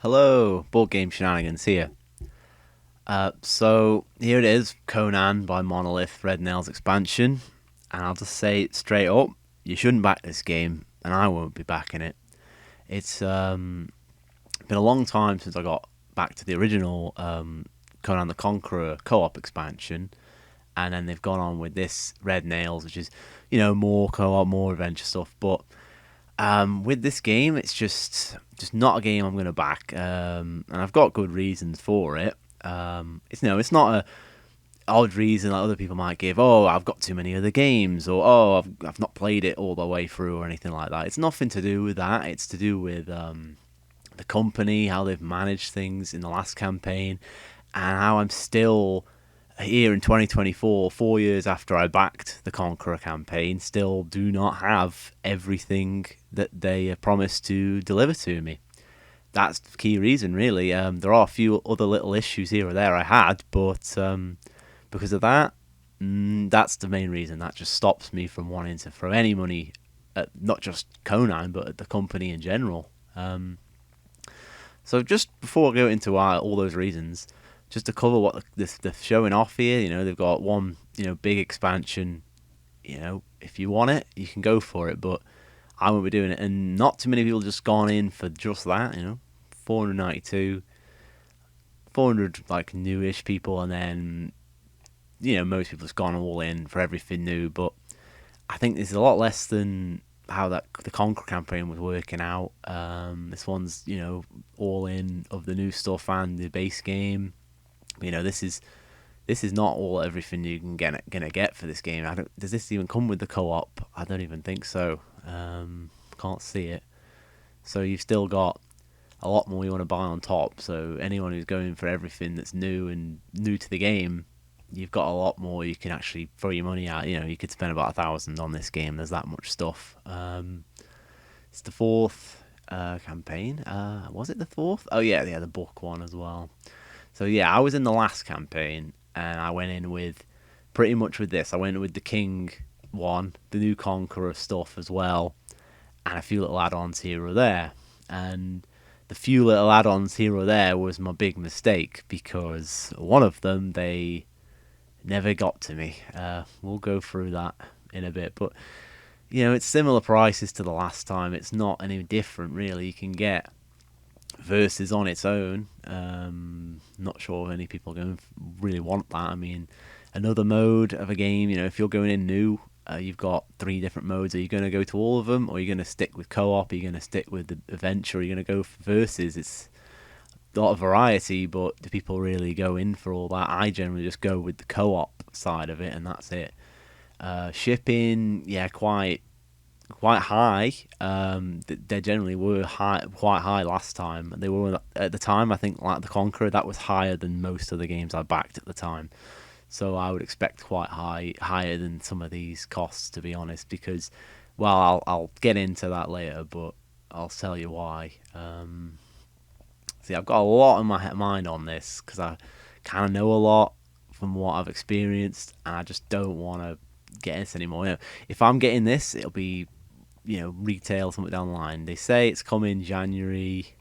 Hello, Board Game Shenanigans here. So here it is, Conan by Monolith Red Nails expansion, and I'll just say it straight up: you shouldn't back this game, and I won't be backing it. It's been a long time since I got back to the original Conan the Conqueror co-op expansion, and then they've gone on with this Red Nails, which is more co-op, more adventure stuff, but with this game, it's just not a game I'm going to back, and I've got good reasons for it. It's not a odd reason like other people might give. Oh, I've got too many other games, or oh, I've not played it all the way through, or anything like that. It's nothing to do with that. It's to do with the company, how they've managed things in the last campaign, and how I'm still here in 2024, 4 years after I backed the Conqueror campaign, still do not have everything that they promised to deliver to me. That's the key reason, really. There are a few other little issues here or there I had, but because of that, that's the main reason. That just stops me from wanting to throw any money at not just Conan, but at the company in general. So just before I go into all those reasons, just to cover what they're showing off here, they've got one, big expansion. If you want it, you can go for it, but I won't be doing it. And not too many people just gone in for just that, 492, 400 like newish people, and then most people just gone all in for everything new. But I think this is a lot less than how the Conquer campaign was working out. This one's all in of the new stuff and the base game. This is not all everything you can gonna get for this game. Does this even come with the co-op? I don't even think so. Can't see it. So you've still got a lot more you want to buy on top. So anyone who's going for everything that's new and new to the game, you've got a lot more you can actually throw your money at. You could spend about 1,000 on this game. There's that much stuff. It's the fourth campaign. Was it the fourth? Oh yeah, the book one as well. So yeah, I was in the last campaign, and I went in with pretty much with this. I went with the King one, the new Conqueror stuff as well, and a few little add-ons here or there. And the few little add-ons here or there was my big mistake, because one of them they never got to me. We'll go through that in a bit, but it's similar prices to the last time. It's not any different really. You can get Versus on its own. Not sure if any people going really want that. I mean, another mode of a game. If you're going in new, you've got 3 different modes. Are you going to go to all of them, or are you going to stick with co-op? Are you going to stick with the adventure? Are you going to go for versus? It's a lot of variety, but do people really go in for all that? I generally just go with the co-op side of it, and that's it. Shipping, yeah, quite high. They generally were quite high last time. They were at the time. I think like the Conqueror, that was higher than most of the games I backed at the time. So I would expect quite higher than some of these costs, to be honest. Because, well, I'll get into that later, but I'll tell you why. See, I've got a lot in my mind on this because I kind of know a lot from what I've experienced, and I just don't want to get this anymore. If I'm getting this, it'll be retail something down the line. They say it's coming January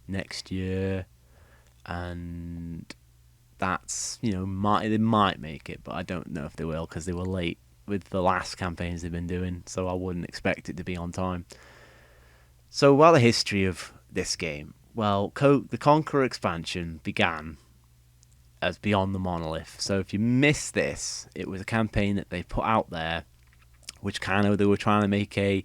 next year, and that's they might make it, but I don't know if they will, because they were late with the last campaigns they've been doing, so I wouldn't expect it to be on time. So, the history of this game. Well, the Conqueror expansion began as Beyond the Monolith. So if you missed this, it was a campaign that they put out there, which they were trying to make a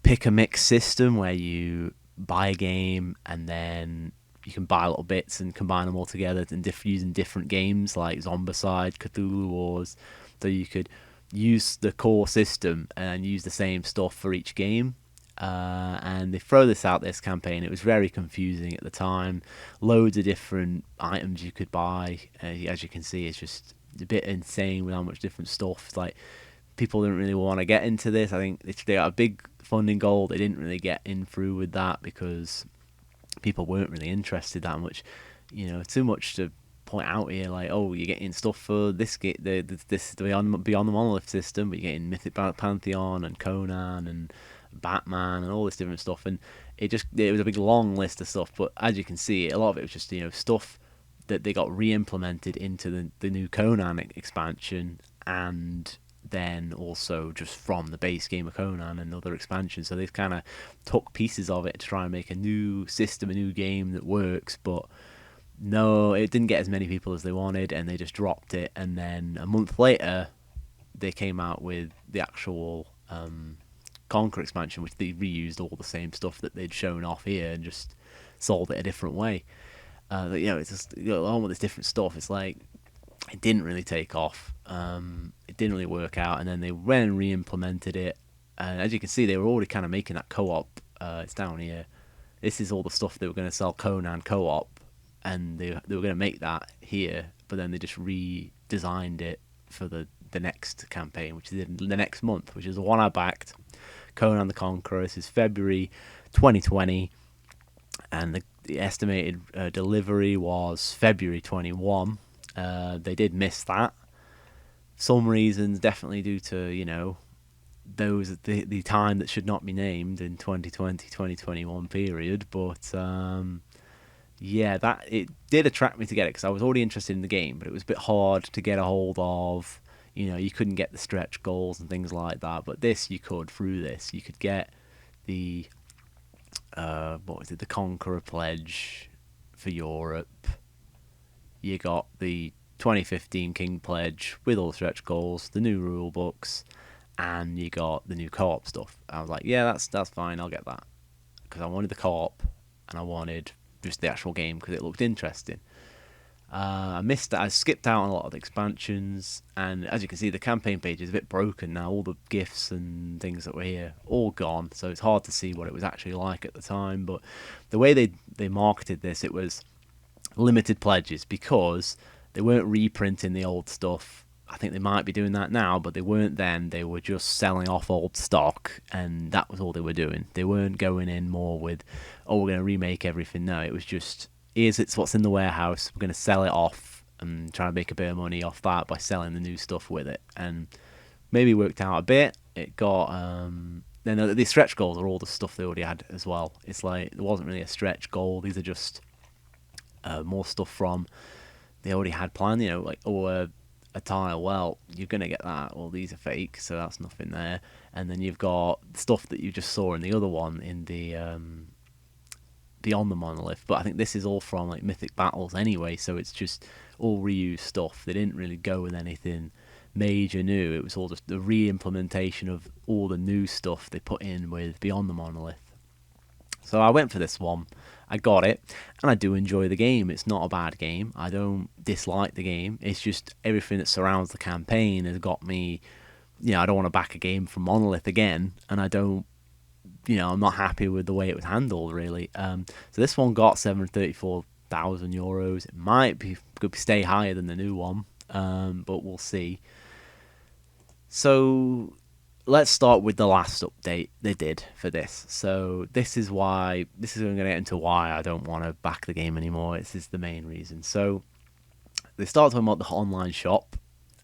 pick a mix system where you buy a game and then you can buy little bits and combine them all together and using different games like Zombicide, Cthulhu Wars. So you could use the core system and use the same stuff for each game. And they throw this campaign. It was very confusing at the time. Loads of different items you could buy. As you can see, it's just a bit insane with how much different stuff. It's like, people didn't really want to get into this. I think they got a big funding goal. They didn't really get in through with that because people weren't really interested that much. Too much to point out here. Like, oh, you're getting stuff for this this Beyond the Monolith system, but you're getting Mythic Pantheon and Conan and Batman and all this different stuff, and it was a big long list of stuff. But as you can see, a lot of it was just stuff that they got re-implemented into the new Conan expansion, and then also just from the base game of Conan and other expansions. So they've kind of took pieces of it to try and make a new system, a new game that works, but no, it didn't get as many people as they wanted, and they just dropped it. And then a month later, they came out with the actual Conquer expansion, which they reused all the same stuff that they'd shown off here and just sold it a different way. It's just along with this different stuff. It's like it didn't really take off. It didn't really work out, and then they went and re-implemented it. And as you can see, they were already kind of making that co-op. It's down here. This is all the stuff they were going to sell Conan co-op, and they were going to make that here, but then they just redesigned it for the next campaign, which is in the next month, which is the one I backed, Conan the Conqueror. This is February 2020, and the estimated delivery was February 21. They did miss that. Some reasons, definitely due to, those the time that should not be named in 2020-2021 period, but that it did attract me to get it because I was already interested in the game, but it was a bit hard to get a hold of. You couldn't get the stretch goals and things like that, but this you could. Through this you could get the the Conqueror pledge for Europe. You got the 2015 King pledge with all the stretch goals, the new rule books, and you got the new co-op stuff. I was like, yeah, that's fine, I'll get that, because I wanted the co-op and I wanted just the actual game because it looked interesting. I missed that. I skipped out on a lot of the expansions, and as you can see, the campaign page is a bit broken now. All the gifts and things that were here all gone, so it's hard to see what it was actually like at the time. But the way they marketed this, it was limited pledges, because they weren't reprinting the old stuff. I think they might be doing that now, but they weren't then. They were just selling off old stock, and that was all they were doing. They weren't going in more with, we're going to remake everything. No, it was just, it's what's in the warehouse. We're going to sell it off and try to make a bit of money off that by selling the new stuff with it. And maybe worked out a bit. It got then the stretch goals are all the stuff they already had as well. It's like there wasn't really a stretch goal. These are just more stuff from they already had planned. A tile, well, you're going to get that. Well, these are fake, so that's nothing there. And then you've got stuff that you just saw in the other one in the Beyond the Monolith. But I think this is all from like Mythic Battles anyway, so it's just all reused stuff. They didn't really go with anything major new. It was all just the re-implementation of all the new stuff they put in with Beyond the Monolith. So I went for this one. I got it, and I do enjoy the game. It's not a bad game. I don't dislike the game. It's just everything that surrounds the campaign has got me, I don't want to back a game from Monolith again, and I don't, I'm not happy with the way it was handled, really. So this one got €734,000. It might could stay higher than the new one, but we'll see. So let's start with the last update they did for this. So this is going to get into why I don't want to back the game anymore. This is the main reason. So they started talking about the online shop.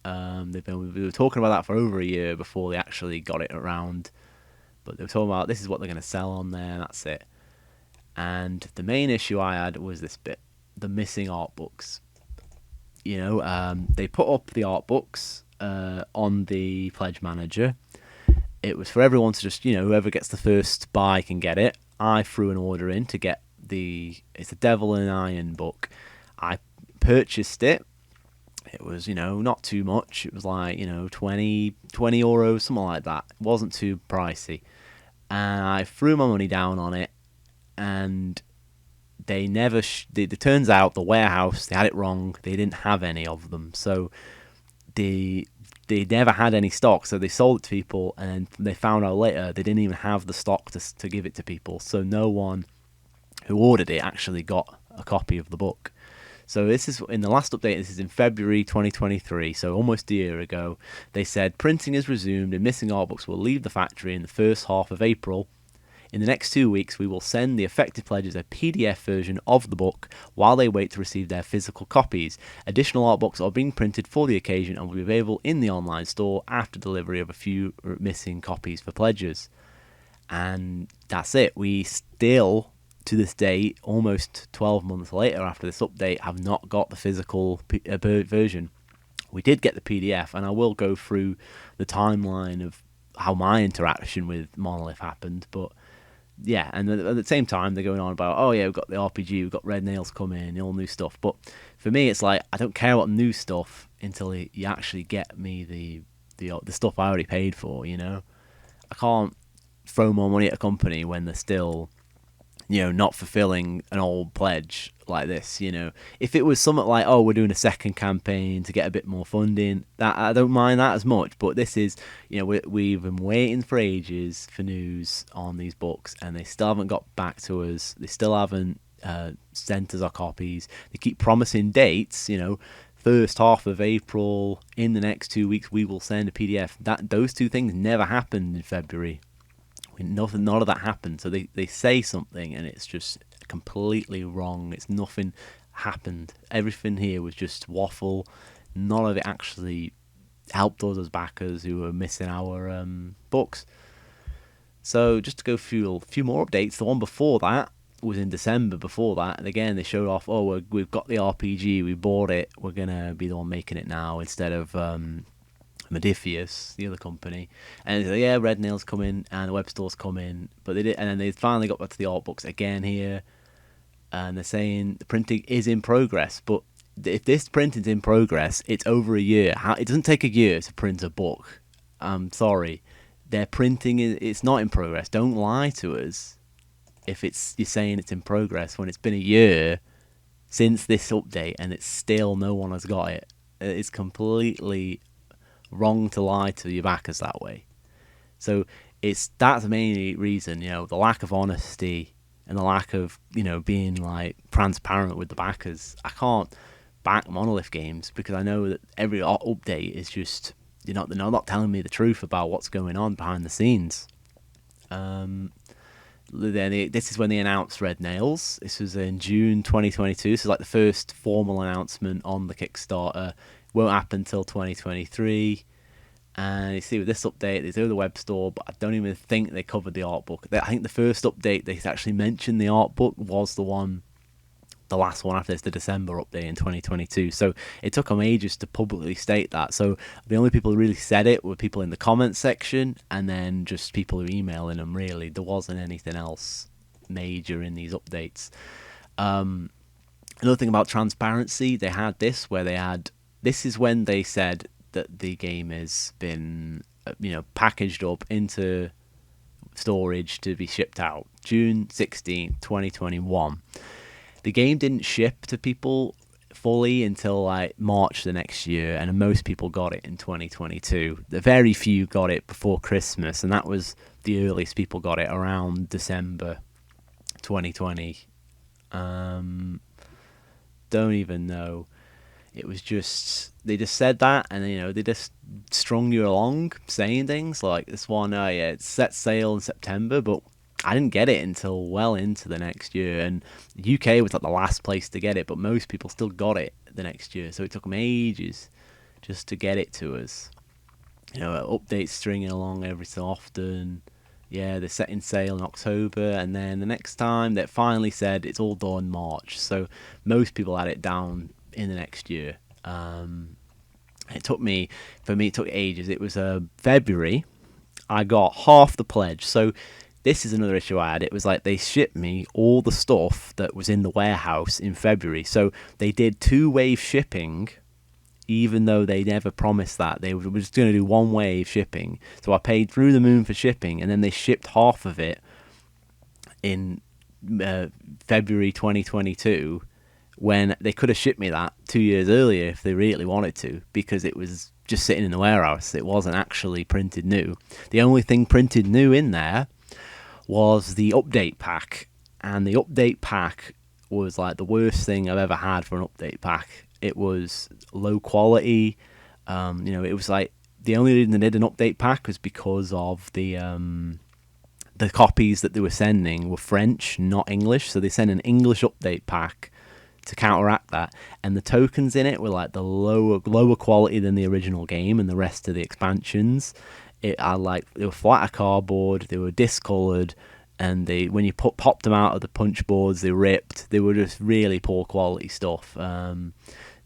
We were talking about that for over a year before they actually got it around. But they were talking about this is what they're going to sell on there, and that's it. And the main issue I had was this bit, the missing art books. They put up the art books on the pledge manager. It was for everyone to just, whoever gets the first buy can get it. I threw an order in to get it's a Devil and Iron book. I purchased it. It was, not too much. It was like, 20 euros, something like that. It wasn't too pricey. And I threw my money down on it, and they never, it turns out the warehouse, they had it wrong. They didn't have any of them. So they never had any stock, so they sold it to people, and they found out later they didn't even have the stock to give it to people. So no one who ordered it actually got a copy of the book. So this is in the last update. This is in February 2023, so almost a year ago. They said printing is resumed and missing art books will leave the factory in the first half of April. In the next 2 weeks, we will send the affected pledges a PDF version of the book while they wait to receive their physical copies. Additional art books are being printed for the occasion and will be available in the online store after delivery of a few missing copies for pledges. and that's it. We still, to this day, almost 12 months later after this update, have not got the physical version. We did get the PDF, and I will go through the timeline of how my interaction with Monolith happened, but yeah, and at the same time they're going on about, oh yeah, we've got the RPG, we've got Red Nails coming, all new stuff. But for me, it's like I don't care about new stuff until you actually get me the stuff I already paid for. I can't throw more money at a company when they're still, not fulfilling an old pledge like this. If it was something like, oh, we're doing a second campaign to get a bit more funding, that I don't mind that as much. But this is, we've been waiting for ages for news on these books, and they still haven't got back to us. They still haven't sent us our copies. They keep promising dates. First half of April, in the next 2 weeks, we will send a PDF. Those two things never happened in February. None of that happened. So they say something and it's just completely wrong. It's nothing happened. Everything here was just waffle. None of it actually helped us as backers who were missing our books. So just to go through a few more updates, the one before that was in December before that, and again they showed off, oh, we've got the RPG, we bought it, we're gonna be the one making it now instead of Modifius, the other company. And so, yeah, Red Nails coming and the web store's coming, but they did, and then they finally got back to the art books again here, and they're saying the printing is in progress. But if this printing's in progress, it's over a year. It doesn't take a year to print a book. I'm sorry, their printing it's not in progress. Don't lie to us if you're saying it's in progress when it's been a year since this update and it's still no one has got it. It's completely wrong to lie to your backers that way. So that's the main reason, the lack of honesty and the lack of, being like transparent with the backers. I can't back Monolith games because I know that every update is just, they're not telling me the truth about what's going on behind the scenes. This is when they announced Red Nails. This was in June 2022. So like the first formal announcement on the Kickstarter. Won't happen until 2023. And you see with this update, they do the web store, but I don't even think they covered the art book. I think the first update they actually mentioned the art book was the last one after this, the December update in 2022. So it took them ages to publicly state that. So the only people who really said it were people in the comments section, and then just people who were emailing them, really. There wasn't anything else major in these updates. Another thing about transparency, they had this where this is when they said that the game has been, packaged up into storage to be shipped out. June 16th, 2021. The game didn't ship to people fully until like March the next year, and most people got it in 2022. The very few got it before Christmas, and that was the earliest people got it, around December 2020. Don't even know. It was just, they just said that, and they just strung you along saying things like this one, it's set sail in September, but I didn't get it until well into the next year, and the UK was like the last place to get it, but most people still got it the next year, so it took them ages just to get it to us. Updates stringing along every so often. Yeah, they're setting sail in October, and then the next time they finally said it's all done March, so most people had it down in the next year. It took ages. It was February. I got half the pledge, so this is another issue I had. It was like they shipped me all the stuff that was in the warehouse in February. So they did 2-wave shipping, even though they never promised that. They were just going to do 1-wave shipping. So I paid through the moon for shipping, and then they shipped half of it in February 2022, when they could have shipped me that 2 years earlier if they really wanted to, because it was just sitting in the warehouse. It wasn't actually printed new. The only thing printed new in there was the update pack, and the update pack was like the worst thing I've ever had for an update pack. It was low quality. It was like the only reason they did an update pack was because of the copies that they were sending were French, not English. So they sent an English update pack to counteract that, and the tokens in it were like the lower quality than the original game and the rest of the expansions. They were flat of cardboard, they were discoloured, and when you popped them out of the punch boards, they ripped. They were just really poor quality stuff.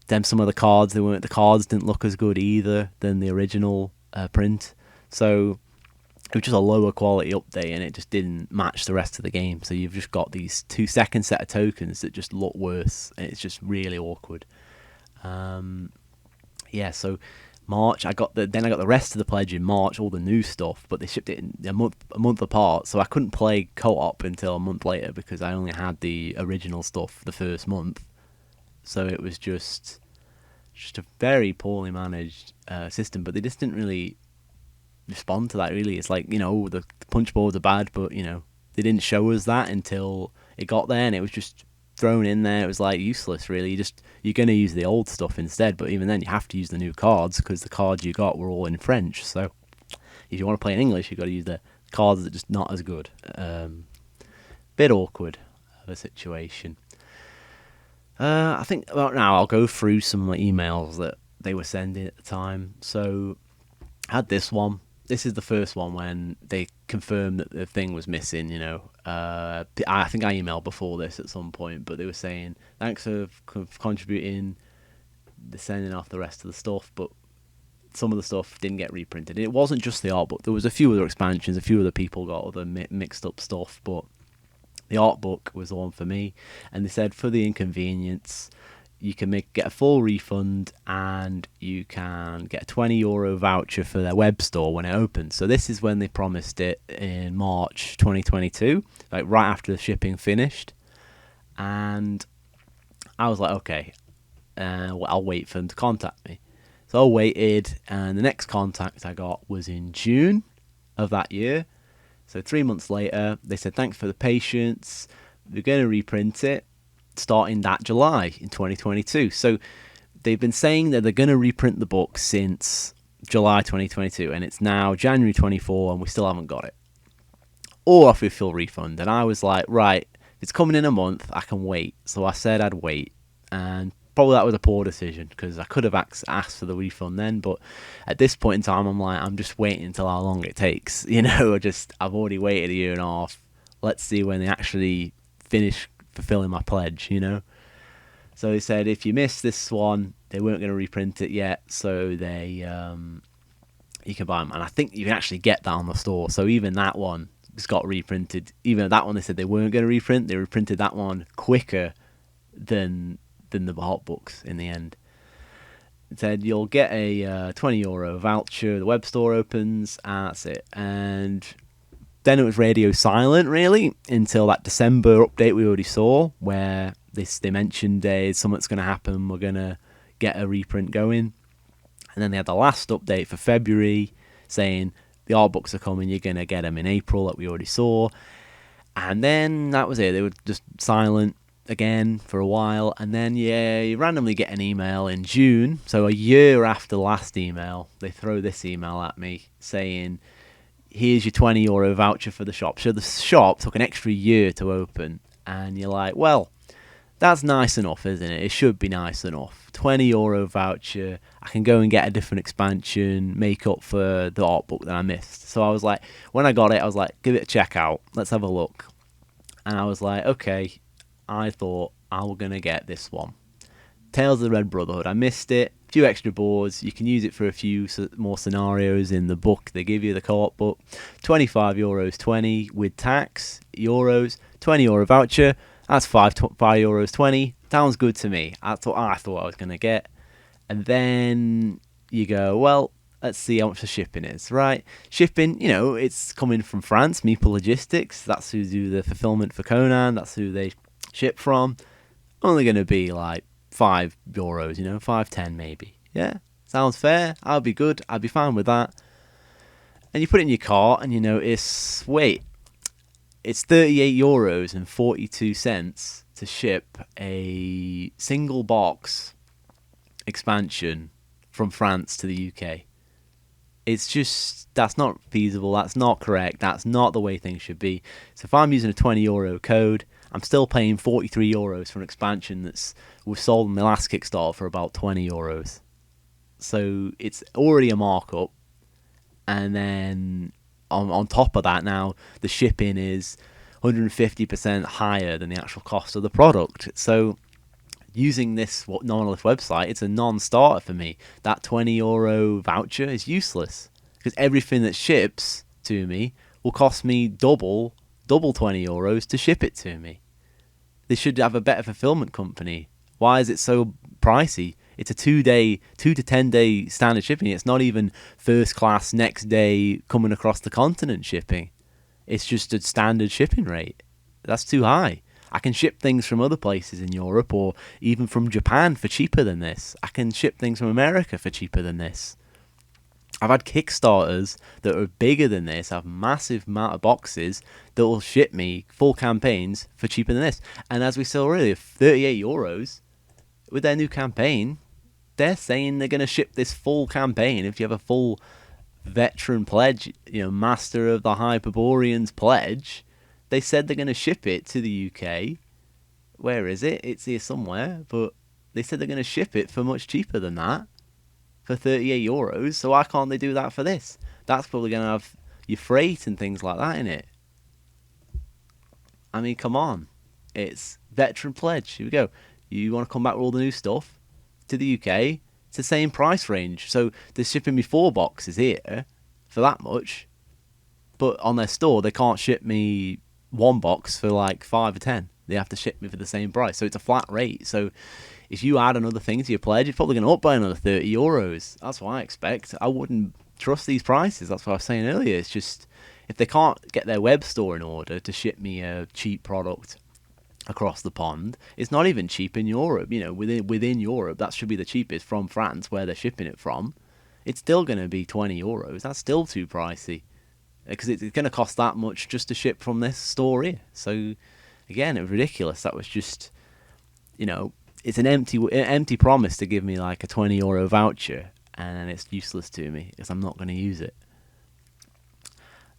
Then some of the cards, the cards didn't look as good either than the original print. So it was just a lower quality update, and it just didn't match the rest of the game. So you've just got these 2-second set of tokens that just look worse, and it's just really awkward. So March, I got the rest of the pledge in March, all the new stuff, but they shipped it in a month apart, so I couldn't play co-op until a month later because I only had the original stuff the first month. So it was just a very poorly managed system, but they just didn't really respond to that, really. It's like, the punch boards are bad, but, they didn't show us that until it got there, and it was just thrown in there. It was like useless, really. You're going to use the old stuff instead, but even then you have to use the new cards because the cards you got were all in French. So if you want to play in English, you've got to use the cards that are just not as good. Bit awkward of a situation. I think about now I'll go through some of my emails that they were sending at the time. So I had this one. This is the first one when they confirmed that the thing was missing, I think I emailed before this at some point, but they were saying, thanks for contributing, they're sending off the rest of the stuff, but some of the stuff didn't get reprinted. It wasn't just the art book. There was a few other expansions, a few other people got other mixed up stuff, but the art book was the one for me. And they said, for the inconvenience, you can get a full refund, and you can get a €20 voucher for their web store when it opens. So this is when they promised it in March 2022, like right after the shipping finished. And I was like, okay, I'll wait for them to contact me. So I waited, and the next contact I got was in June of that year. So 3 months later, they said, thanks for the patience. We're going to reprint it starting that July in 2022. So they've been saying that they're going to reprint the book since July 2022, and it's now January 24, and we still haven't got it. Or offer a full refund. And I was like, right, if it's coming in a month, I can wait. So I said I'd wait, and probably that was a poor decision because I could have asked for the refund then, but at this point in time, I'm like, I'm just waiting until how long it takes. I've already waited a year and a half. Let's see when they actually finish fulfilling my pledge, So they said, if you miss this one, they weren't going to reprint it yet, so you can buy them. And I think you can actually get that on the store. So even that one just got reprinted. Even that one, they said they weren't going to reprint. They reprinted that one quicker than the art books in the end. It said you'll get a €20 voucher. The web store opens, and that's it. And then it was radio silent, really, until that December update we already saw, where they mentioned something's going to happen, we're going to get a reprint going. And then they had the last update for February saying the art books are coming, you're going to get them in April, that we already saw. And then that was it. They were just silent again for a while. And then, you randomly get an email in June. So a year after the last email, they throw this email at me saying, here's your €20 voucher for the shop. So the shop took an extra year to open, and you're like, well, that's nice enough, isn't it? It should be nice enough. €20 voucher. I can go and get a different expansion, make up for the art book that I missed. So I was like, when I got it, I was like, give it a check out. Let's have a look. And I was like, okay, I thought I was going to get this one. Tales of the Red Brotherhood. I missed it. A few extra boards. You can use it for a few more scenarios in the book. They give you the co-op book. €25, 20 with tax, euros, €20 voucher. That's €5, 20. Sounds good to me. That's what I thought I was going to get. And then you go, well, let's see how much the shipping is, right? Shipping, it's coming from France, Meeple Logistics. That's who do the fulfillment for Conan. That's who they ship from. Only going to be like €5, €5.10 maybe. Yeah, sounds fair. I'll be good. I'll be fine with that. And you put it in your cart and you notice, wait, it's €38.42 to ship a single box expansion from France to the UK. It's just, that's not feasible. That's not correct. That's not the way things should be. So if I'm using a €20 code, I'm still paying €43 for an expansion was sold in the last Kickstarter for about €20. So it's already a markup. And then on top of that, now the shipping is 150% higher than the actual cost of the product. So using this Monolith website, it's a non-starter for me. That €20 voucher is useless because everything that ships to me will cost me double €20 to ship it to me. They should have a better fulfillment company. Why is it so pricey? It's a 2 to 10 day standard shipping. It's not even first class next day coming across the continent shipping. It's just a standard shipping rate. That's too high. I can ship things from other places in Europe or even from Japan for cheaper than this. I can ship things from America for cheaper than this. I've had Kickstarters that are bigger than this, have massive amount of boxes that will ship me full campaigns for cheaper than this. And as we saw earlier, €38 with their new campaign, they're saying they're going to ship this full campaign. If you have a full veteran pledge, Master of the Hyperboreans pledge, they said they're going to ship it to the UK. Where is it? It's here somewhere, but they said they're going to ship it for much cheaper than that. For €38, so why can't they do that for this? That's probably going to have your freight and things like that in it. I mean, come on. It's veteran pledge. Here we go. You want to come back with all the new stuff to the UK? It's the same price range. So they're shipping me 4 boxes here for that much. But on their store, they can't ship me 1 box for like 5 or 10. They have to ship me for the same price. So it's a flat rate. So if you add another thing to your pledge, you're probably going to up by another €30. That's what I expect. I wouldn't trust these prices. That's what I was saying earlier. It's just, if they can't get their web store in order to ship me a cheap product across the pond, it's not even cheap in Europe. Within Europe, that should be the cheapest from France, where they're shipping it from. It's still going to be €20. That's still too pricey because it's going to cost that much just to ship from this store here. So again, it was ridiculous. That was just, it's an empty promise to give me like a €20 voucher, and then it's useless to me because I'm not going to use it.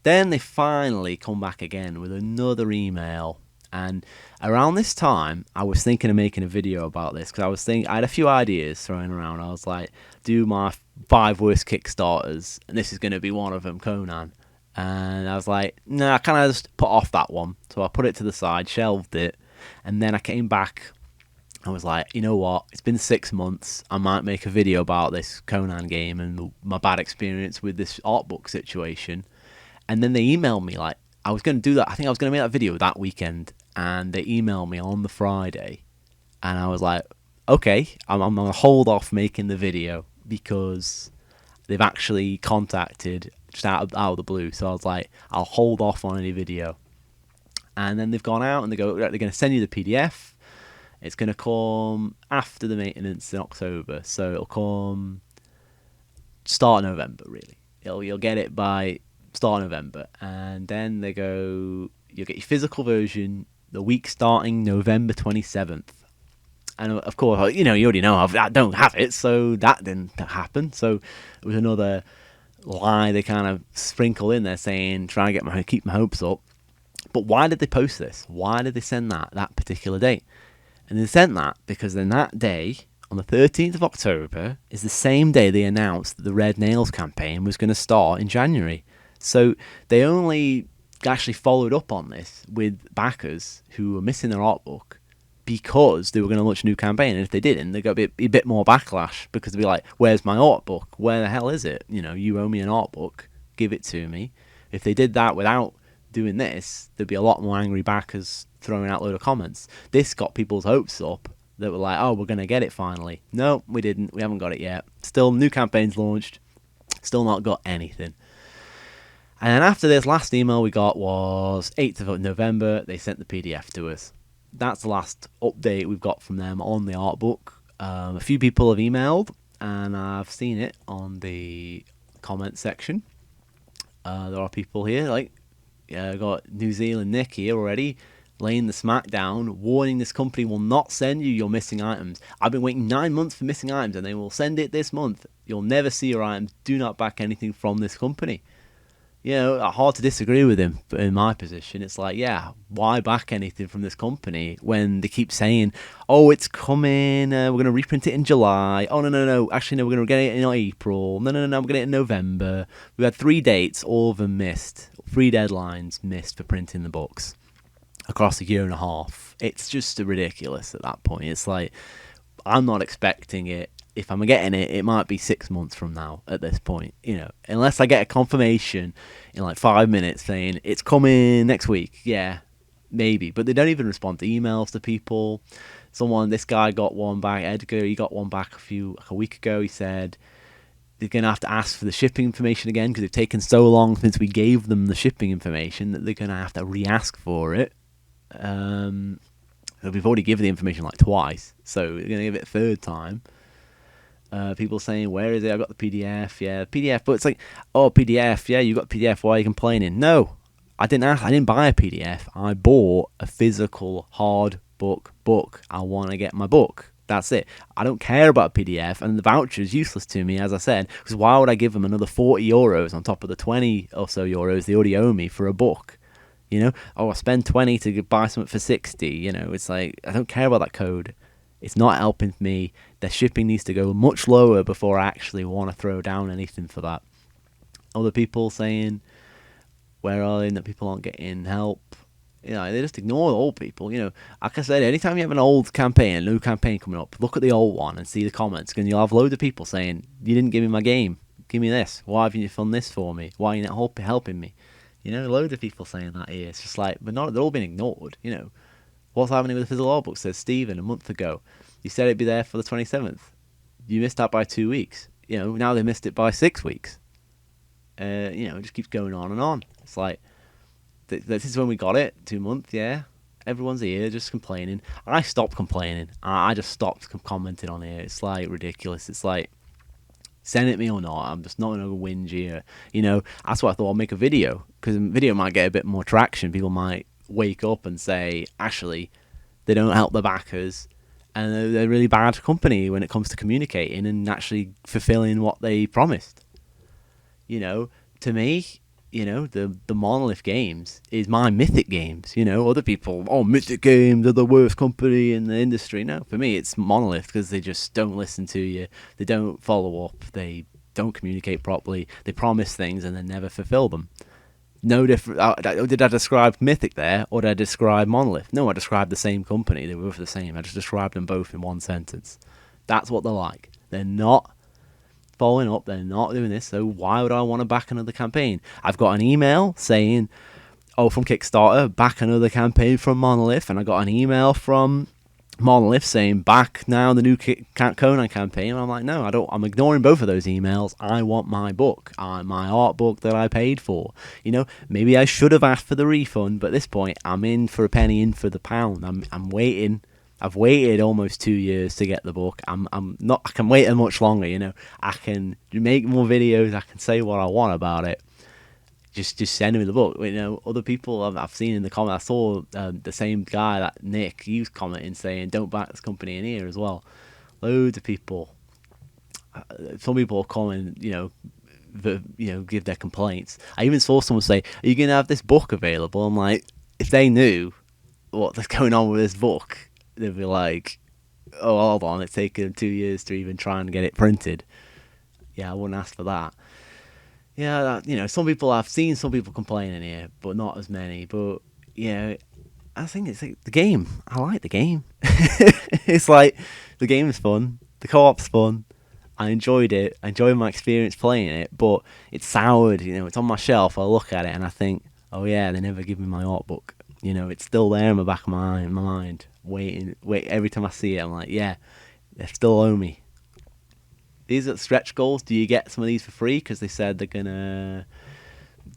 Then they finally come back again with another email, and around this time I was thinking of making a video about this because I had a few ideas thrown around. I was like, do my 5 worst Kickstarters, and this is going to be one of them, Conan. And I was like, nah, I kind of just put off that one, so I put it to the side, shelved it, and then I came back. I was like, you know what? It's been 6 months. I might make a video about this Conan game and my bad experience with this art book situation. And then they emailed me like, I was going to do that. I think I was going to make that video that weekend. And they emailed me on the Friday. And I was like, okay, I'm going to hold off making the video because they've actually contacted just out of the blue. So I was like, I'll hold off on any video. And then they've gone out and they're going to send you the PDF. It's going to come after the maintenance in October, so it'll come start of November, really. You'll get it by start of November, and then they go, you'll get your physical version the week starting November 27th. And of course, you already know I don't have it, so that didn't happen. So it was another lie they kind of sprinkle in there saying, try and keep my hopes up. But why did they post this? Why did they send that particular date? And they sent that because then that day, on the 13th of October, is the same day they announced that the Red Nails campaign was going to start in January. So they only actually followed up on this with backers who were missing their art book because they were going to launch a new campaign. And if they didn't, they'd got a bit more backlash because they'd be like, where's my art book? Where the hell is it? You owe me an art book. Give it to me. If they did that without doing this, there'd be a lot more angry backers throwing out a load of comments. This got people's hopes up that were like, oh, we're going to get it finally. No, we didn't. We haven't got it yet. Still, new campaign's launched. Still not got anything. And then after this, last email we got was 8th of November. They sent the PDF to us. That's the last update we've got from them on the art book. A few people have emailed, and I've seen it on the comment section. There are people here, like, I got New Zealand Nick here already, laying the smack down, warning this company will not send you your missing items. I've been waiting 9 months for missing items, and they will send it this month. You'll never see your items. Do not back anything from this company. hard to disagree with him. But in my position, it's like, yeah, why back anything from this company when they keep saying, oh, it's coming, we're going to reprint it in July. Oh, no. Actually, no, we're going to get it in April. No, we're going to get it in November. We had 3 dates, all of them missed. 3 deadlines missed for printing the books across a year and a half. It's just ridiculous at that point. It's like, I'm not expecting it. If I'm getting it, it might be 6 months from now at this point, unless I get a confirmation in like 5 minutes saying it's coming next week. Yeah, maybe. But they don't even respond to emails to people. This guy got one back, Edgar, he got one back a week ago. He said they're going to have to ask for the shipping information again because they've taken so long since we gave them the shipping information that they're going to have to re-ask for it. We've already given the information like twice, so we're going to give it a third time. People saying, where is it? I got the PDF. Yeah, PDF. But it's like, oh, PDF. Yeah, you got PDF. Why are you complaining? No, I didn't buy a PDF. I bought a physical hard book. I want to get my book. That's it. I don't care about a PDF, and the voucher is useless to me, as I said, because why would I give them another €40 on top of the 20 or so euros they already owe me for a book? I spend 20 to buy something for 60. It's like, I don't care about that code. It's not helping me. Their shipping needs to go much lower before I actually want to throw down anything for that. Other people saying, where are they, that people aren't getting help. They just ignore the old people. Like I said, anytime you have an old campaign, a new campaign coming up, look at the old one and see the comments, and you'll have loads of people saying, you didn't give me my game. Give me this. Why haven't you done this for me? Why are you not helping me? Loads of people saying that here. It's just like, but they're all being ignored. What's happening with the physical art book? Says Stephen a month ago. You said it'd be there for the 27th. You missed that by 2 weeks. Now they missed it by 6 weeks. It just keeps going on and on. It's like, this is when we got it, 2 months, yeah. Everyone's here just complaining. I stopped complaining. I just stopped commenting on here. It's like ridiculous. It's like, send it me or not, I'm just not going to whinge here. That's why I thought I'd make a video, because a video might get a bit more traction. People might wake up and say, actually, they don't help the backers, and they're a really bad company when it comes to communicating and actually fulfilling what they promised. To me, the Monolith Games is my Mythic Games. Other people, Mythic Games are the worst company in the industry. No, for me, it's Monolith, because they just don't listen to you. They don't follow up. They don't communicate properly. They promise things and then never fulfill them. No different. Did I describe Mythic there, or did I describe Monolith? No, I described the same company. They were both the same. I just described them both in one sentence. That's what they're like. They're not following up, they're not doing this, so why would I want to back another campaign? I've got an email saying, from Kickstarter, back another campaign from Monolith, and I got an email from Monolith saying, back now the new Conan campaign, and I'm like, no, I don't. I'm ignoring both of those emails. I want my book, my art book that I paid for. Maybe I should have asked for the refund, but at this point, I'm in for a penny, in for the pound. I'm waiting. I've waited almost 2 years to get the book. I'm not. I can wait much longer. I can make more videos. I can say what I want about it. Just send me the book. Other people I've seen in the comments. I saw the same guy, that Nick. He was commenting saying, "Don't back this company in here" as well. Loads of people. Some people are calling. Give their complaints. I even saw someone say, "Are you gonna have this book available?" I'm like, if they knew what's going on with this book, they'd be like, oh, hold on, it's taken them 2 years to even try and get it printed. Yeah, I wouldn't ask for that. Yeah, some people, I've seen some people complaining here, but not as many. But, I think it's like the game. I like the game. It's like, the game is fun. The co-op's fun. I enjoyed it. I enjoyed my experience playing it, but it's soured. It's on my shelf. I look at it and I think, oh yeah, they never give me my art book. It's still there in the back of my mind, waiting. Every time I see it, I'm like, yeah, they still owe me. These are stretch goals. Do you get some of these for free? Because they said they're gonna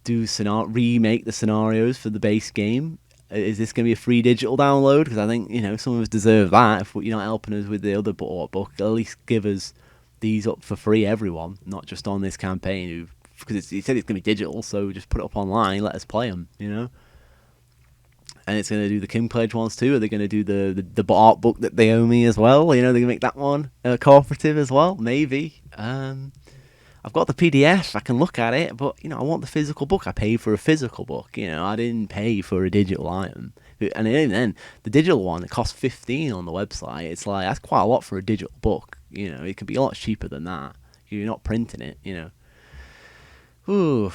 remake the scenarios for the base game. Is this gonna be a free digital download? Because I think some of us deserve that. If you're not helping us with the other art book, at least give us these up for free, everyone, not just on this campaign. Because he said it's gonna be digital, so just put it up online, let us play them. And it's going to do the King Pledge ones too. Are they going to do the art book that they owe me as well? They're going to make that one cooperative as well? Maybe. I I've got the PDF, I can look at it, but I want the physical book. I paid for a physical book. I didn't pay for a digital item. And even then, the digital one, it costs 15 on the website. It's like, that's quite a lot for a digital book. It can be a lot cheaper than that. You're not printing it. Ooh,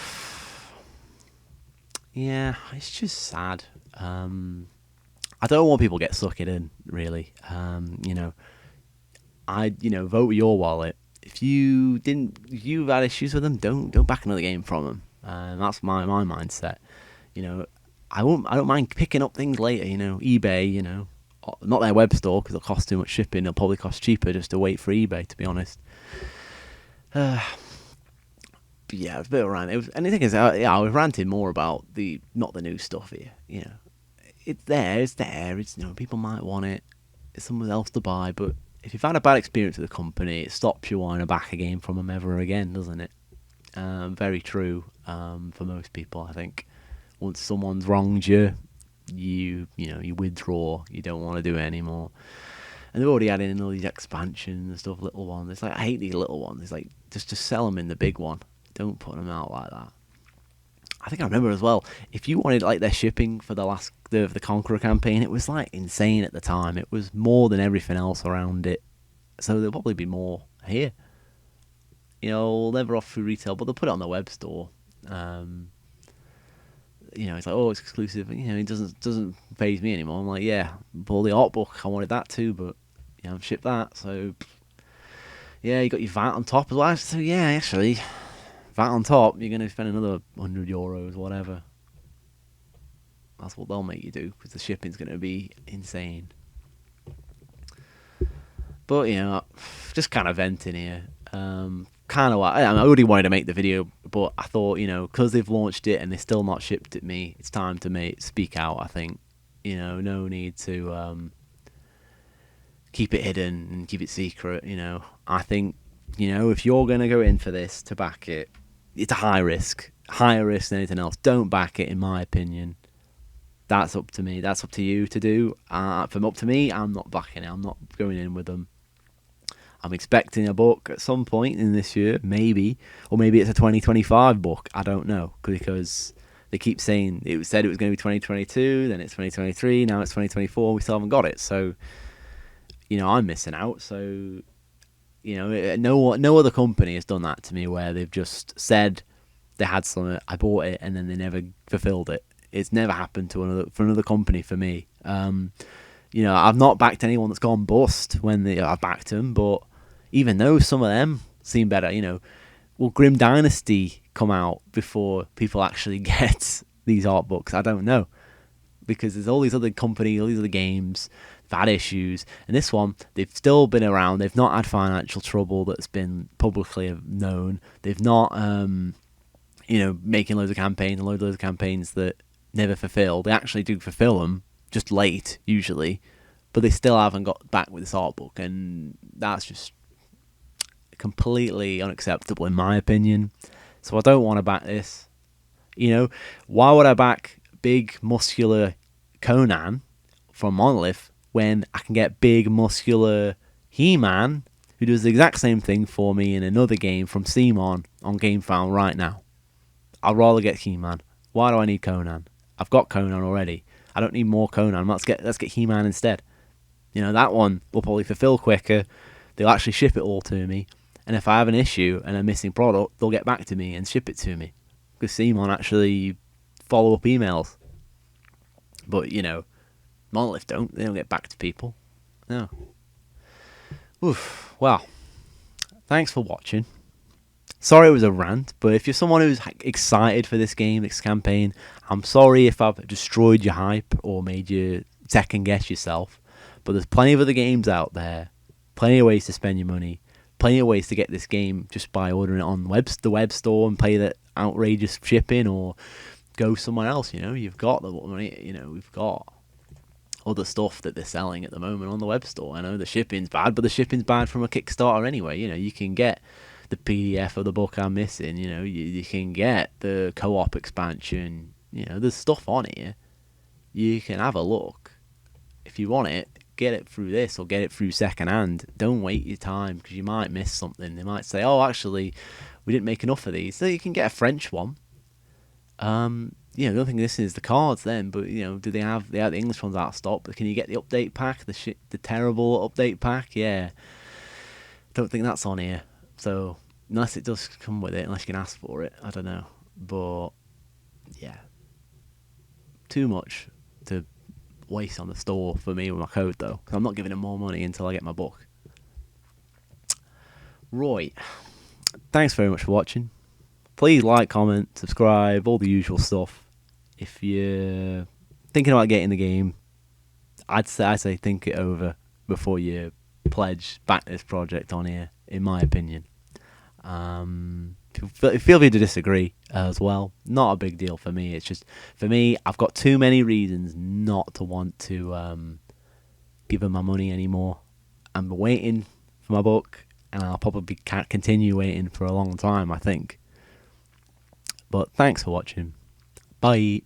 yeah, it's just sad. I don't want people to get suckered in, really. Vote with your wallet. If you've had issues with them, don't back another game from them. That's my mindset. I don't mind picking up things later. eBay. Not their web store because it'll cost too much shipping. It'll probably cost cheaper just to wait for eBay, to be honest. But yeah, it's a bit of a rant. And the thing is, I was ranting more about not the new stuff here. It's there. People might want it. It's someone else to buy, but if you've had a bad experience with the company, it stops you wanting to back a game from them ever again, doesn't it? Very true for most people, I think. Once someone's wronged you, you withdraw. You don't want to do it anymore. And they've already added in all these expansions and stuff, little ones. It's like, I hate these little ones. It's like, just sell them in the big one. Don't put them out like that. I think I remember as well, if you wanted like their shipping for the Conqueror campaign, it was like insane at the time. It was more than everything else around it. So there'll probably be more here. We'll never offer through retail, but they'll put it on the web store. It's like, oh, it's exclusive. It doesn't faze me anymore. I'm like, yeah, but the art book, I wanted that too, but I've shipped that. So yeah, you got your VAT on top as well. So yeah, actually, VAT on top, you're going to spend another €100, whatever. That's what they'll make you do, because the shipping's going to be insane. But, just kind of venting here. Kind of I already wanted to make the video, but I thought, because they've launched it and they still not shipped it me, it's time to speak out, I think. No need to keep it hidden and keep it secret, I think, if you're going to go in for this to back it, it's a higher risk than anything else. Don't back it, in my opinion. That's up to me. That's up to you to do. From up to me, I'm not backing it. I'm not going in with them. I'm expecting a book at some point in this year, maybe, or maybe it's a 2025 book. I don't know, because they keep saying it was going to be 2022, then it's 2023, now it's 2024. We still haven't got it, so I'm missing out. So no other company has done that to me, where they've just said they had something, I bought it, and then they never fulfilled it. It's never happened to another company for me. I've not backed anyone that's gone bust when I've backed them, but even though some of them seem better, will Grim Dynasty come out before people actually get these art books? I don't know, because there's all these other companies, all these other games, they've had issues, and this one, they've still been around. They've not had financial trouble that's been publicly known. They've not, making loads of campaigns that never fulfill. They actually do fulfill them, just late usually, but they still haven't got back with this art book, and that's just completely unacceptable in my opinion. So I don't want to back this. Why would I back big muscular Conan from Monolith when I can get big muscular He-Man who does the exact same thing for me in another game from Simon on GameFound right now? I'd rather get He-Man. Why do I need Conan? I've got Conan already. I don't need more Conan. Let's get He-Man instead. That one will probably fulfill quicker. They'll actually ship it all to me. And if I have an issue and a missing product, they'll get back to me and ship it to me. Because Simon actually follow up emails. But, Monolith don't. They don't get back to people. No. Oof. Well, thanks for watching. Sorry it was a rant, but if you're someone who's excited for this game, this campaign, I'm sorry if I've destroyed your hype or made you second guess yourself. But there's plenty of other games out there, plenty of ways to spend your money, plenty of ways to get this game just by ordering it on the web store and pay that outrageous shipping, or go somewhere else. You've got the money. We've got other stuff that they're selling at the moment on the web store. I know the shipping's bad, but the shipping's bad from a Kickstarter anyway. You can get the PDF of the book I'm missing. You can get the co-op expansion. There's stuff on here. You can have a look if you want it. get it through this or get it through second hand. Don't wait your time, because you might miss something. They might say, oh, actually, we didn't make enough of these. So you can get a French one. The only thing this is the cards then, but do they have the English ones out of stock? But can you get the update pack, the terrible update pack? Yeah, don't think that's on here. So unless it does come with it, unless you can ask for it, I don't know. But yeah, too much to waste on the store for me with my code though, because I'm not giving them more money until I get my book. Right, thanks very much for watching. Please like, comment, subscribe, all the usual stuff. If you're thinking about getting the game, I'd say think it over before you back this project on here, in my opinion. Feel free to disagree as well. Not a big deal for me. It's just, for me, I've got too many reasons not to want to give them my money anymore. I'm waiting for my book, and I'll probably continue waiting for a long time, I think. But thanks for watching. Bye.